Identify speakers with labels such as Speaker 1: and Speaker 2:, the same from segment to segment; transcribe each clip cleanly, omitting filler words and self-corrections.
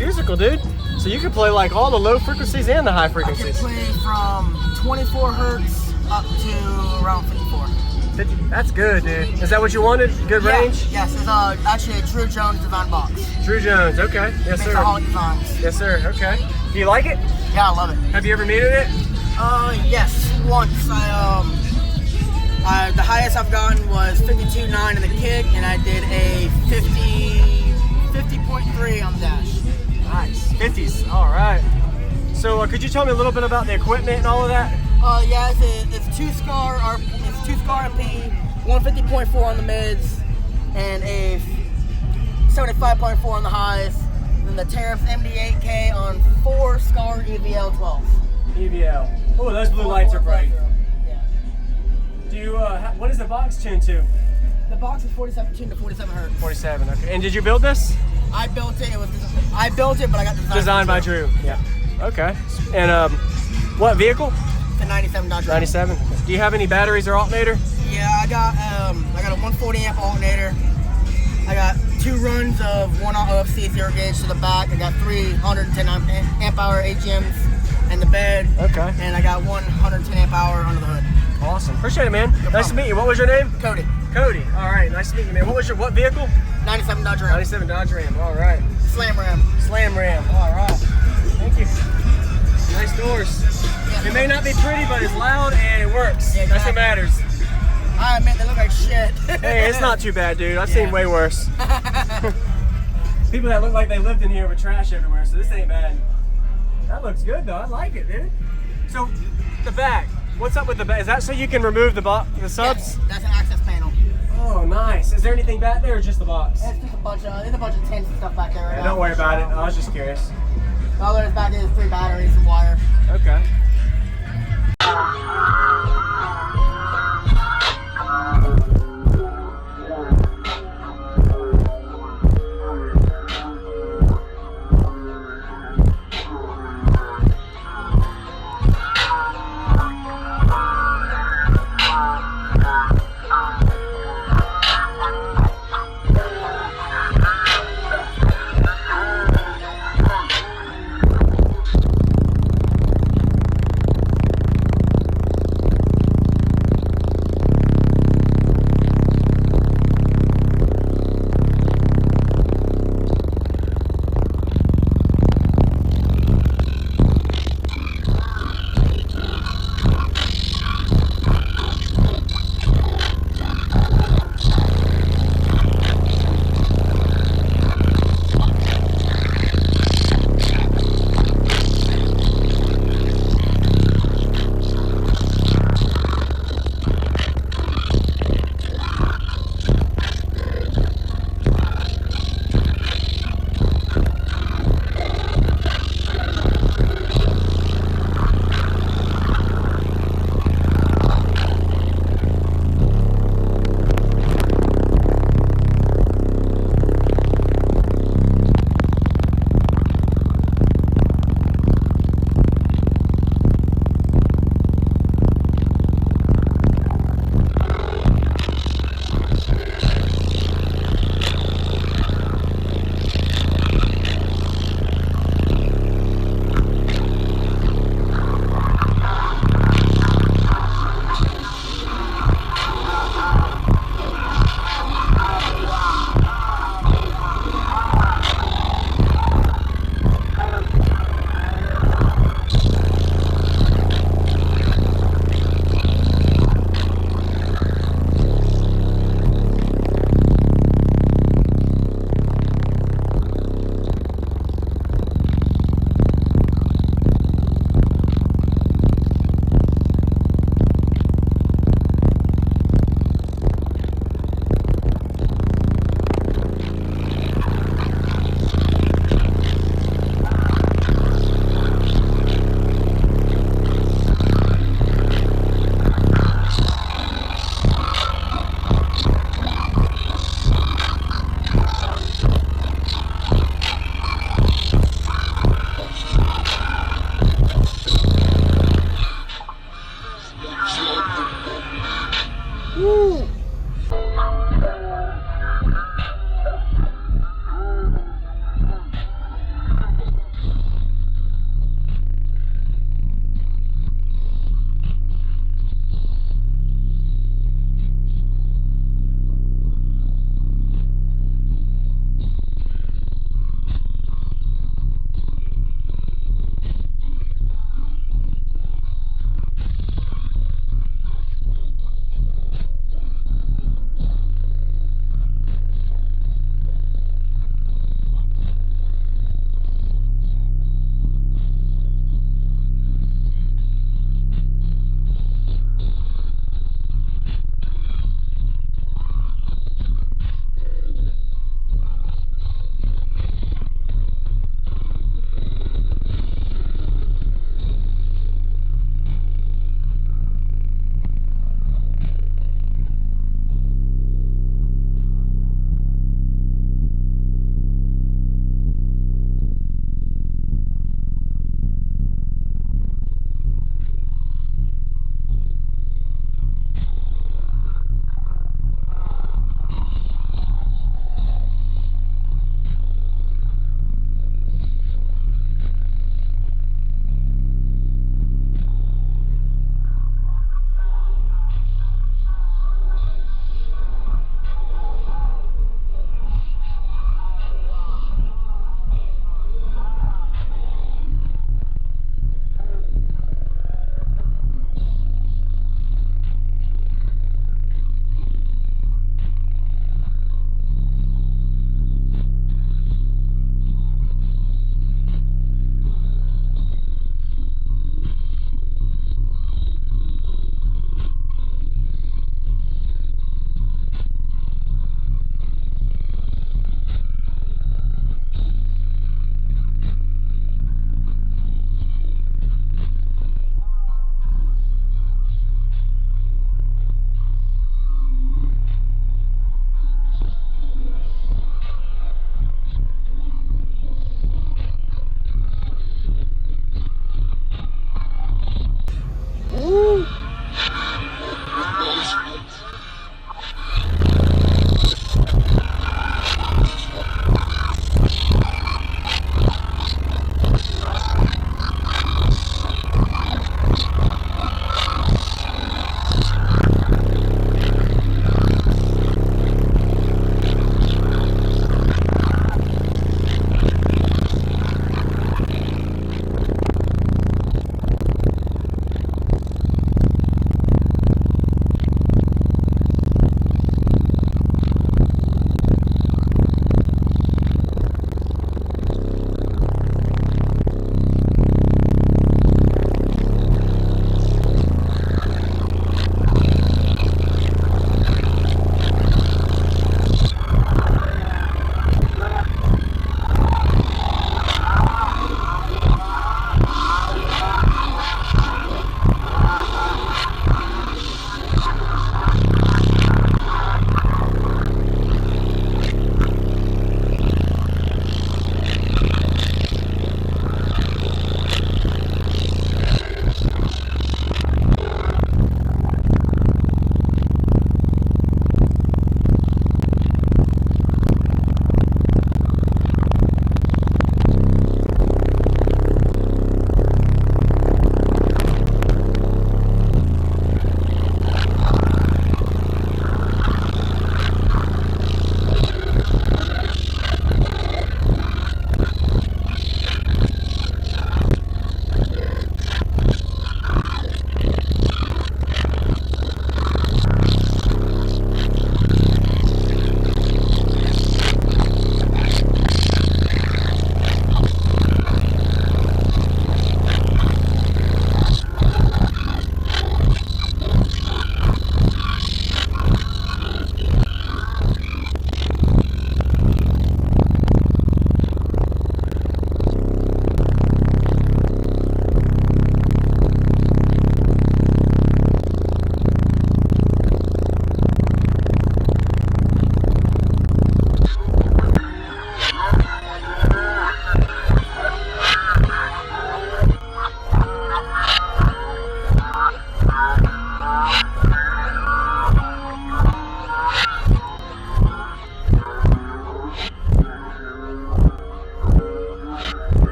Speaker 1: musical, dude. So you can play like all the low frequencies and the high frequencies.
Speaker 2: I can play from 24 hertz up to around 54.
Speaker 1: 50, that's good, dude. Is that what you wanted? Good range?
Speaker 2: Yes, it's actually a Drew Jones design box.
Speaker 1: Drew Jones, okay. Yes, sir.
Speaker 2: Mixaholic Designs.
Speaker 1: Yes, sir, okay. Do you like it?
Speaker 2: Yeah, I love it.
Speaker 1: Have you ever muted it?
Speaker 2: Yes, once. The highest I've gotten was 52.9 in the kick, and I did a 50.3 on the dash.
Speaker 1: Nice, 50s, all right. So could you tell me a little bit about the equipment and all of that?
Speaker 2: Yeah, it's two Skar MP, 150.4 on the mids, and a 75.4 on the highs. And the Taramps MD8K on 4 Skar EVL 12.
Speaker 1: EVL. Oh, those blue lights are bright.
Speaker 2: Yeah.
Speaker 1: Do you, what is the box tuned to?
Speaker 2: The box is 47 tuned to 47 hertz.
Speaker 1: 47, okay. And did you build this?
Speaker 2: I built it. I built it, but I got
Speaker 1: designed by Drew. Yeah. Okay. And what vehicle?
Speaker 2: The 97 Dodge Ram.
Speaker 1: 97. Do you have any batteries or alternator?
Speaker 2: Yeah, I got a 140 amp alternator. I got 2 runs of 1 OFC 0 gauge to the back. I got 3 110 amp hour AGMs in the bed.
Speaker 1: Okay.
Speaker 2: And I got 110 amp hour under the hood.
Speaker 1: Awesome. Appreciate it, man.
Speaker 2: No
Speaker 1: nice to meet you. What was your name?
Speaker 2: Cody.
Speaker 1: Cody. All right. Nice to meet you, man. What vehicle?
Speaker 2: 97 Dodge Ram.
Speaker 1: 97 Dodge Ram. All right.
Speaker 2: Slam Ram.
Speaker 1: Slam Ram. All right. Thank you. Nice doors.
Speaker 2: Yeah.
Speaker 1: It may not be pretty, but it's loud and it works.
Speaker 2: Yeah, exactly.
Speaker 1: That's what matters.
Speaker 2: I admit they look like shit.
Speaker 1: Hey, it's not too bad, dude. I've seen way worse. People that look like they lived in here with trash everywhere, so this ain't bad. That looks good though. I like it, dude. So the back. What's up with the back? Is that so you can remove the subs?
Speaker 2: Yes, that's an access panel.
Speaker 1: Oh, nice. Is there anything back there or just the box?
Speaker 2: There's just a bunch of tents and stuff back there. Right
Speaker 1: Yeah, don't worry about it. I was just curious.
Speaker 2: All there's back there is 3 batteries and wire.
Speaker 1: Okay.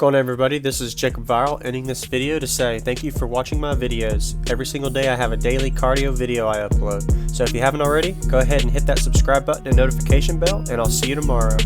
Speaker 1: going on, everybody? This is JacobViral ending this video to say thank you for watching my videos. Every single day I have a daily cardio video I upload. So if you haven't already, go ahead and hit that subscribe button and notification bell, and I'll see you tomorrow.